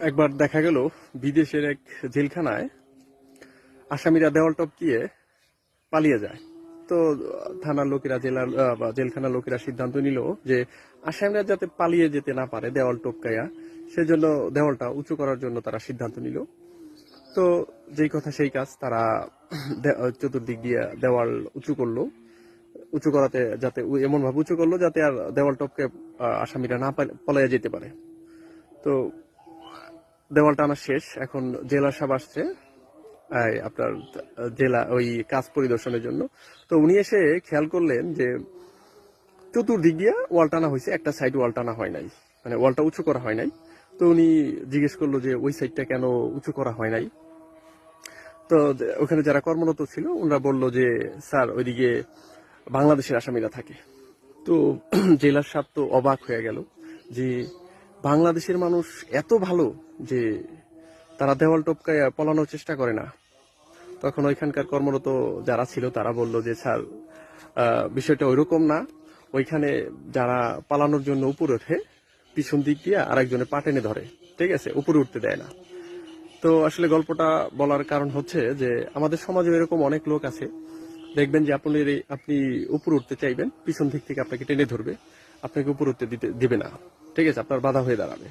একবার দেখা গেল বিদেশের এক জেলখানায় আসামিরা দেওয়াল টপকিয়ে পালিয়ে যায়। তো থানার লোকেরা বা জেলখানার লোকেরা সিদ্ধান্ত নিল যে আসামিরা যাতে পালিয়ে যেতে না পারে দেওয়াল টপকাইয়া, সেজন্য দেওয়ালটা উঁচু করার জন্য তারা সিদ্ধান্ত নিল। তো যেই কথা সেই কাজ, তারা চতুর্দিক দিয়ে দেওয়াল উঁচু করলো। উঁচু করাতে যাতে এমন ভাবে উঁচু করলো যাতে আর দেওয়াল টপকে আসামিরা না পলাইয়া যেতে পারে। তো দেওয়াল টানা শেষ, এখন জেলার সাহেব আসছে আপনার জেলা ওই কাজ পরিদর্শনের জন্য। তো উনি এসে খেয়াল করলেন যে চতুর্দিক দিয়ে ওয়াল টানা হয়েছে, একটা সাইড ওয়াল টানা হয় নাই, মানে ওয়ালটা উঁচু করা হয় নাই। তো উনি জিজ্ঞেস করলো যে ওই সাইডটা কেন উঁচু করা হয় নাই। তো ওখানে যারা কর্মরত ছিল ওনারা বলল যে স্যার ওইদিকে বাংলাদেশের আসামিরা থাকে। তো জেলার সাহেব তো অবাক হয়ে গেল যে বাংলাদেশের মানুষ এত ভালো যে তারা দেওয়াল টপকায় পলানোর চেষ্টা করে না। তখন ওইখানকার কর্মরত যারা ছিল তারা বলল যে স্যার বিষয়টা ওইরকম না, ওইখানে যারা পালানোর জন্য উপরে ওঠে পিছন দিক দিয়ে আরেকজনে পা টেনে ধরে, ঠিক আছে, উপরে উঠতে দেয় না। তো আসলে গল্পটা বলার কারণ হচ্ছে যে আমাদের সমাজে এরকম অনেক লোক আছে, দেখবেন যে আপনি উপরে উঠতে চাইবেন, পিছন দিক থেকে আপনাকে টেনে ধরবে, আপনাকে উপরে উঠতে দিবে না, ঠিক আছে, আপনার বাধা হয়ে দাঁড়াবে।